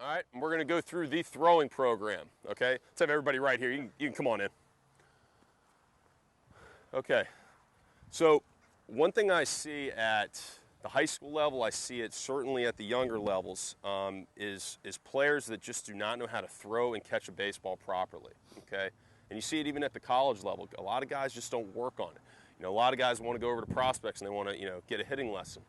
All right, and we're going to go through the throwing program, okay? Let's have everybody right here. You can come on in. Okay, so one thing I see at the high school level, I see it certainly at the younger levels, is players that just do not know how to throw and catch a baseball properly, okay? And you see it even at the college level. A lot of guys just don't work on it. You know, a lot of guys want to go over to prospects and they want to, get a hitting lesson.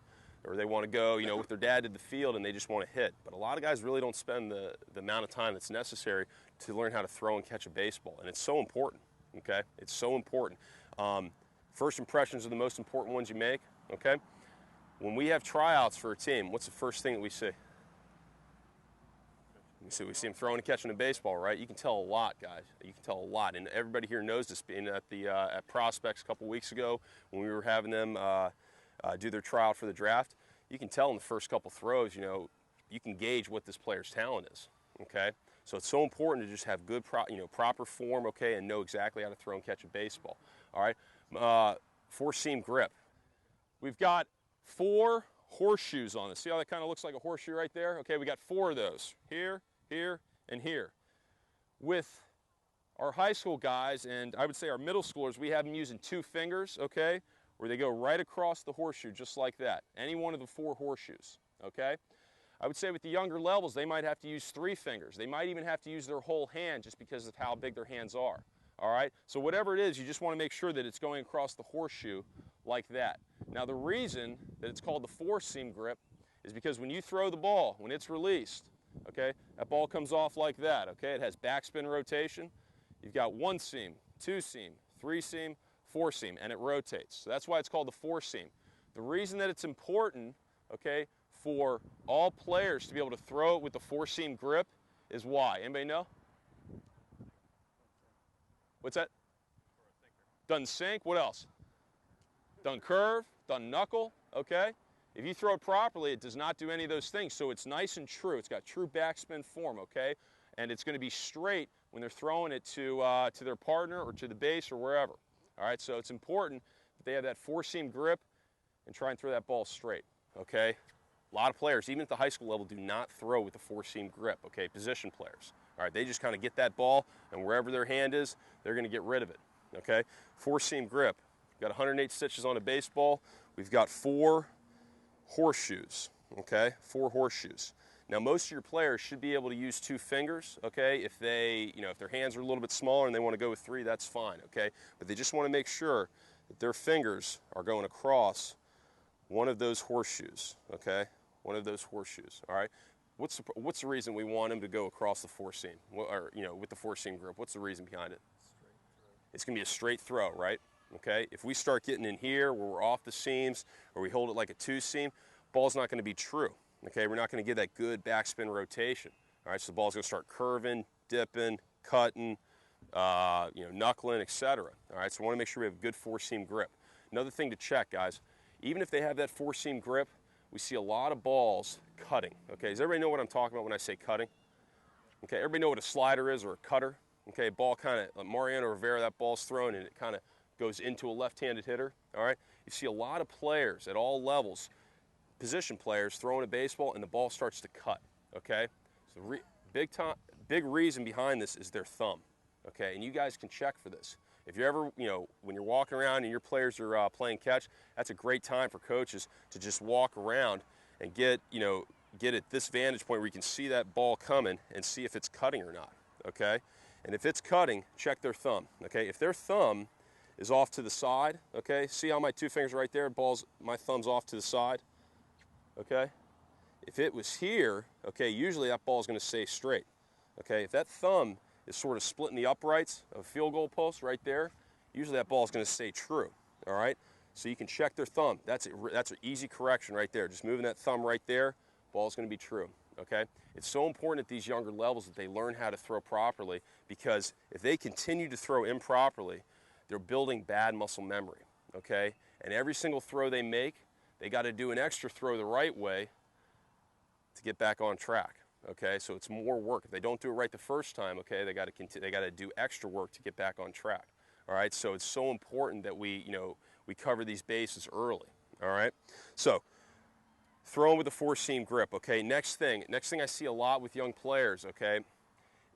Or they want to go, with their dad to the field and they just want to hit. But a lot of guys really don't spend the amount of time that's necessary to learn how to throw and catch a baseball. And it's so important, okay? It's so important. First impressions are the most important ones you make, okay? When we have tryouts for a team, what's the first thing that we see? We see them throwing and catching a baseball, right? You can tell a lot, guys. You can tell a lot. And everybody here knows this. Being at Prospects a couple weeks ago when we were having them do their tryout for the draft, you can tell in the first couple throws, you can gauge what this player's talent is, okay? So it's so important to just have good, proper form, okay, and know exactly how to throw and catch a baseball, all right? Four-seam grip. We've got 4 horseshoes on this. See how that kind of looks like a horseshoe right there? Okay, we got 4 of those, here, here, and here. With our high school guys, and I would say our middle schoolers, we have them using 2 fingers, okay, where they go right across the horseshoe just like that. Any one of the 4 horseshoes, okay? I would say with the younger levels, they might have to use 3 fingers. They might even have to use their whole hand just because of how big their hands are, all right? So whatever it is, you just want to make sure that it's going across the horseshoe like that. Now the reason that it's called the four-seam grip is because when you throw the ball, when it's released, okay, that ball comes off like that, okay? It has backspin rotation. You've got 1 seam, 2 seam, 3 seam, 4 seam, and it rotates. So that's why it's called the 4 seam. The reason that it's important, okay, for all players to be able to throw it with the 4 seam grip is why? Anybody know? What's that? Doesn't sink. What else? Doesn't curve, doesn't knuckle, okay? If you throw it properly, it does not do any of those things. So it's nice and true. It's got true backspin form, okay? And it's going to be straight when they're throwing it to their partner or to the base or wherever. All right, so it's important that they have that 4-seam grip and try and throw that ball straight, okay? A lot of players, even at the high school level, do not throw with the 4-seam grip, okay? Position players. All right, they just kind of get that ball, and wherever their hand is, they're going to get rid of it, okay? 4-seam grip. We've got 108 stitches on a baseball. We've got 4 horseshoes, okay? 4 horseshoes. Now, most of your players should be able to use 2 fingers, okay? If they, if their hands are a little bit smaller and they want to go with 3, that's fine, okay? But they just want to make sure that their fingers are going across one of those horseshoes, okay? One of those horseshoes, all right? What's the reason we want them to go across the 4-seam, or, with the 4-seam grip? What's the reason behind it? It's going to be a straight throw, right? Okay? If we start getting in here where we're off the seams or we hold it like a 2-seam, ball's not going to be true. Okay, we're not going to get that good backspin rotation. All right, so the ball's going to start curving, dipping, cutting, knuckling, etc. All right, so we want to make sure we have a good 4-seam grip. Another thing to check, guys, even if they have that 4-seam grip, we see a lot of balls cutting. Okay, does everybody know what I'm talking about when I say cutting? Okay, everybody know what a slider is or a cutter? Okay, ball kind of, like Mariano Rivera, that ball's thrown and it kind of goes into a left-handed hitter. All right, you see a lot of players at all levels, position players throwing a baseball and the ball starts to cut, okay? So big reason behind this is their thumb, okay? And you guys can check for this. If you're ever, when you're walking around and your players are playing catch, that's a great time for coaches to just walk around and get at this vantage point where you can see that ball coming and see if it's cutting or not, okay? And if it's cutting, check their thumb, okay? If their thumb is off to the side, okay? See how my 2 fingers right there, my thumb's off to the side? Okay? If it was here, okay, usually that ball is going to stay straight. Okay? If that thumb is sort of splitting the uprights of a field goal post right there, usually that ball is going to stay true. All right? So you can check their thumb. That's an easy correction right there. Just moving that thumb right there, ball's going to be true. Okay? It's so important at these younger levels that they learn how to throw properly, because if they continue to throw improperly, they're building bad muscle memory. Okay? And every single throw they make, they got to do an extra throw the right way to get back on track, okay? So it's more work. If they don't do it right the first time, okay, they got to do extra work to get back on track, all right? So it's so important that we cover these bases early, all right? So throwing with a four-seam grip, okay? Next thing I see a lot with young players, okay,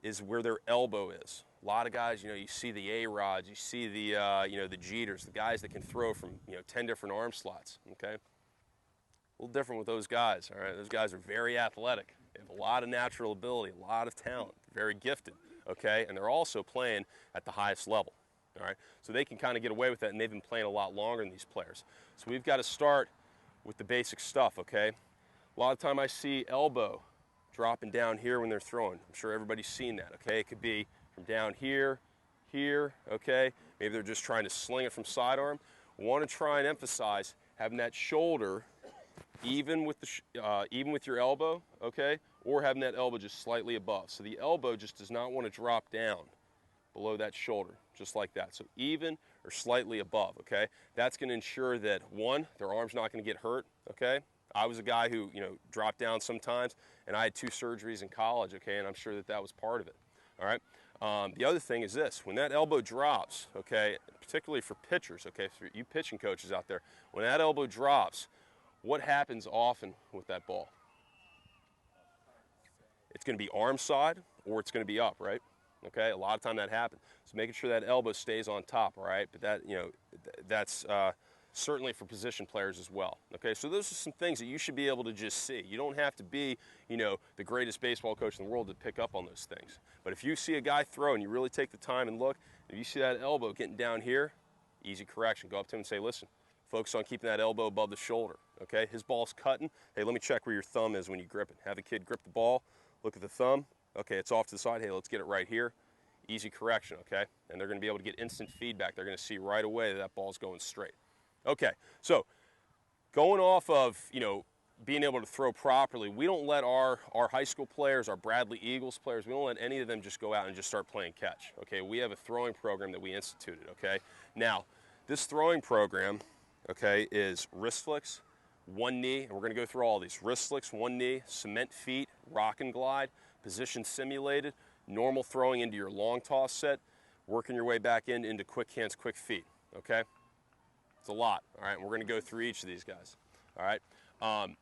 is where their elbow is. A lot of guys, you know, you see the A-Rods, you see the, you know, the Jeters, the guys that can throw from, you know, 10 different arm slots, okay? A little different with those guys, all right? Those guys are very athletic. They have a lot of natural ability, a lot of talent, very gifted, okay? And they're also playing at the highest level, all right? So they can kind of get away with that, and they've been playing a lot longer than these players. So we've got to start with the basic stuff, okay? A lot of time I see elbow dropping down here when they're throwing. I'm sure everybody's seen that, okay? It could be from down here, okay? Maybe they're just trying to sling it from sidearm. We want to try and emphasize having that shoulder even with your elbow, okay? Or having that elbow just slightly above. So the elbow just does not want to drop down below that shoulder, just like that. So even or slightly above, okay? That's going to ensure that, one, their arm's not going to get hurt, okay? I was a guy who, you know, dropped down sometimes, and I had 2 surgeries in college, okay, and I'm sure that that was part of it, all right? The other thing is this, when that elbow drops, okay, particularly for pitchers, okay, for you pitching coaches out there, when that elbow drops, what happens often with that ball? It's going to be arm side or it's going to be up, right? Okay, a lot of time that happens. So making sure that elbow stays on top, all right? But that, you know, that's certainly for position players as well. Okay, so those are some things that you should be able to just see. You don't have to be, you know, the greatest baseball coach in the world to pick up on those things. But if you see a guy throw and you really take the time and look, if you see that elbow getting down here, easy correction. Go up to him and say, listen, focus on keeping that elbow above the shoulder, okay? His ball's cutting. Hey, let me check where your thumb is when you grip it. Have the kid grip the ball, look at the thumb. Okay, it's off to the side. Hey, let's get it right here. Easy correction, okay? And they're going to be able to get instant feedback. They're going to see right away that that ball's going straight. Okay, so going off of, you know, being able to throw properly, we don't let our high school players, our Bradley Eagles players, we don't let any of them just go out and just start playing catch, okay? We have a throwing program that we instituted, okay? Now, this throwing program, okay, is wrist flicks, one knee, and we're going to go through all these. Wrist flicks, one knee, cement feet, rock and glide, position simulated, normal throwing into your long toss set, working your way back into quick hands, quick feet, okay? It's a lot, all right? And we're going to go through each of these guys, all right?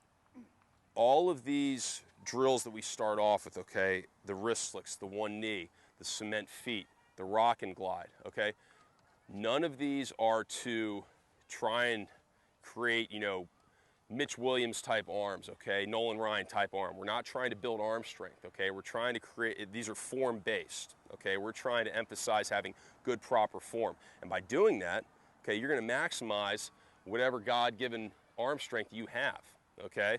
All of these drills that we start off with, okay, the wrist flicks, the one knee, the cement feet, the rock and glide, okay? None of these are to try and create, you know, Mitch Williams type arms, okay, Nolan Ryan type arm. We're not trying to build arm strength, okay? We're trying to create, these are form based, okay? We're trying to emphasize having good proper form. And by doing that, okay, you're going to maximize whatever God-given arm strength you have, okay?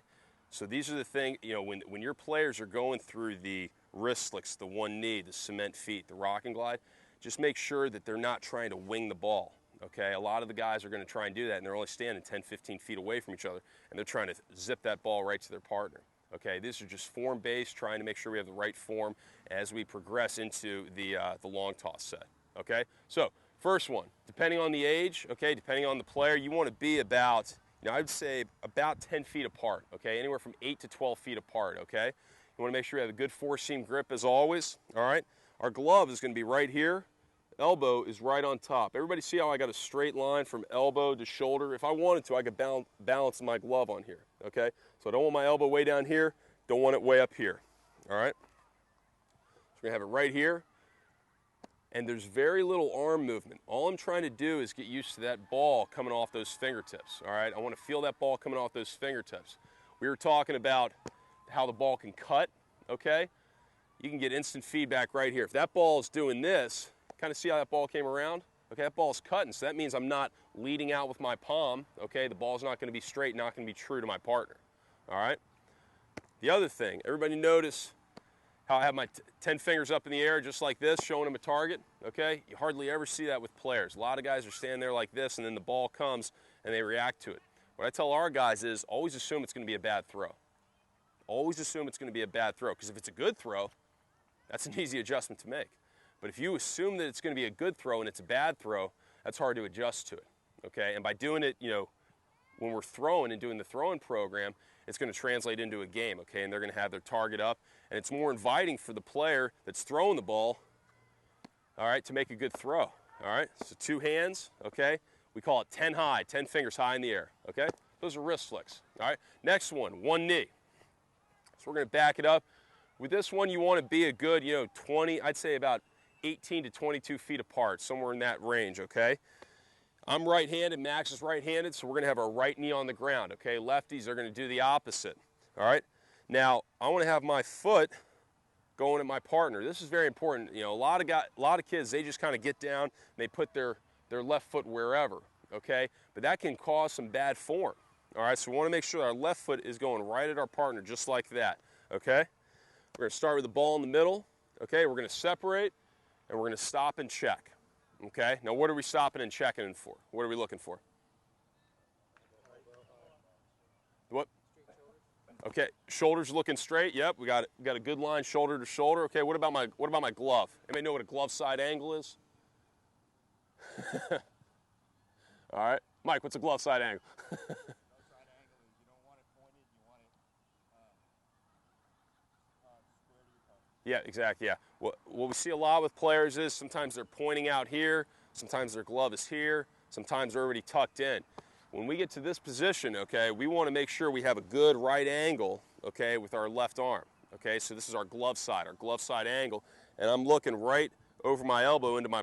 So these are the things, you know, when your players are going through the wrist flicks, the one knee, the cement feet, the rock and glide, just make sure that they're not trying to wing the ball, okay? A lot of the guys are going to try and do that, and they're only standing 10, 15 feet away from each other, and they're trying to zip that ball right to their partner, okay? These are just form-based, trying to make sure we have the right form as we progress into the long toss set, okay? So first one, depending on the age, okay, depending on the player, you want to be about, you know, I'd say about 10 feet apart, okay, anywhere from 8 to 12 feet apart, okay? You want to make sure you have a good four-seam grip as always, all right? Our glove is going to be right here. Elbow is right on top. Everybody see how I got a straight line from elbow to shoulder? If I wanted to, I could balance my glove on here, okay? So I don't want my elbow way down here, don't want it way up here, all right? So we're going to have it right here. And there's very little arm movement. All I'm trying to do is get used to that ball coming off those fingertips, all right? I want to feel that ball coming off those fingertips. We were talking about how the ball can cut, okay? You can get instant feedback right here. If that ball is doing this, kind of see how that ball came around? Okay, that ball's cutting, so that means I'm not leading out with my palm, okay? The ball's not going to be straight, not going to be true to my partner, all right? The other thing, everybody notice how I have my 10 fingers up in the air just like this, showing them a target, okay? You hardly ever see that with players. A lot of guys are standing there like this, and then the ball comes, and they react to it. What I tell our guys is always assume it's going to be a bad throw. Always assume it's going to be a bad throw, because if it's a good throw, that's an easy adjustment to make. But if you assume that it's going to be a good throw and it's a bad throw, that's hard to adjust to it, okay? And by doing it, you know, when we're throwing and doing the throwing program, it's going to translate into a game, okay? And they're going to have their target up, and it's more inviting for the player that's throwing the ball, all right, to make a good throw, all right? So 2 hands, okay? We call it 10 high, 10 fingers high in the air, okay? Those are wrist flicks. All right. Next one knee. So we're going to back it up. With this one, you want to be a good, 20, I'd say about 18 to 22 feet apart, somewhere in that range, okay? I'm right-handed, Max is right-handed, so we're going to have our right knee on the ground, okay? Lefties are going to do the opposite, all right? Now, I want to have my foot going at my partner. This is very important. A lot of kids, they just kind of get down, and they put their left foot wherever, okay? But that can cause some bad form, all right? So we want to make sure that our left foot is going right at our partner, just like that, okay? We're going to start with the ball in the middle, okay? We're going to separate, and we're going to stop and check, okay? Now, what are we stopping and checking in for? What are we looking for? What? Okay, shoulders looking straight. Yep, we got a good line, shoulder to shoulder. Okay, what about my glove? Anybody know what a glove side angle is? All right, Mike, what's a glove side angle? Glove side angle is you don't want it pointed, you want it square to your partner. Yeah, exactly. Yeah. What we see a lot with players is sometimes they're pointing out here, sometimes their glove is here, sometimes they're already tucked in. When we get to this position, okay, we want to make sure we have a good right angle, okay, with our left arm, okay? So this is our glove side angle, and I'm looking right over my elbow into my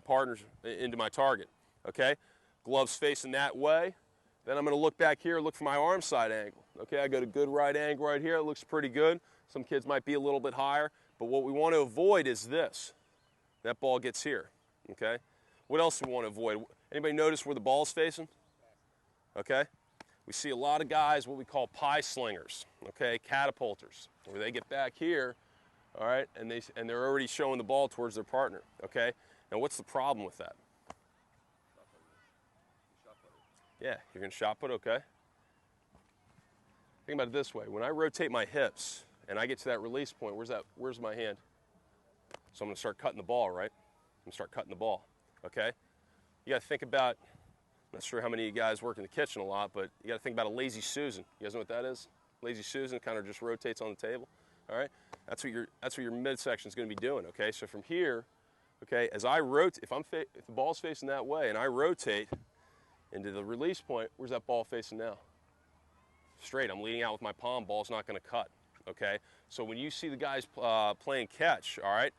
target, okay? Gloves facing that way. Then I'm going to look back here, look for my arm side angle, okay? I got a good right angle right here. It looks pretty good. Some kids might be a little bit higher, but what we want to avoid is this. That ball gets here, okay? What else do we want to avoid? Anybody notice where the ball's facing? Okay, we see a lot of guys, what we call pie slingers, okay, catapulters, where they get back here, all right, and they're already showing the ball towards their partner, okay? Now, what's the problem with that? Yeah, you're going to shot put, okay? Think about it this way. When I rotate my hips and I get to that release point, where's my hand? So I'm going to start cutting the ball, right? I'm going to start cutting the ball, okay? You got to think about, I'm not sure how many of you guys work in the kitchen a lot, but you got to think about a lazy Susan. You guys know what that is? Lazy Susan kind of just rotates on the table. All right, that's what your midsection is going to be doing. Okay, so from here, okay, as I rotate, if the ball's facing that way and I rotate into the release point, where's that ball facing now? Straight. I'm leading out with my palm. Ball's not going to cut. Okay, so when you see the guys playing catch, all right,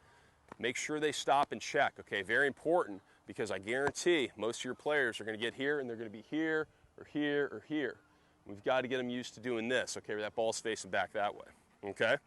make sure they stop and check. Okay, very important. Because I guarantee most of your players are going to get here and they're going to be here or here or here. We've got to get them used to doing this, okay, where that ball's facing back that way, okay?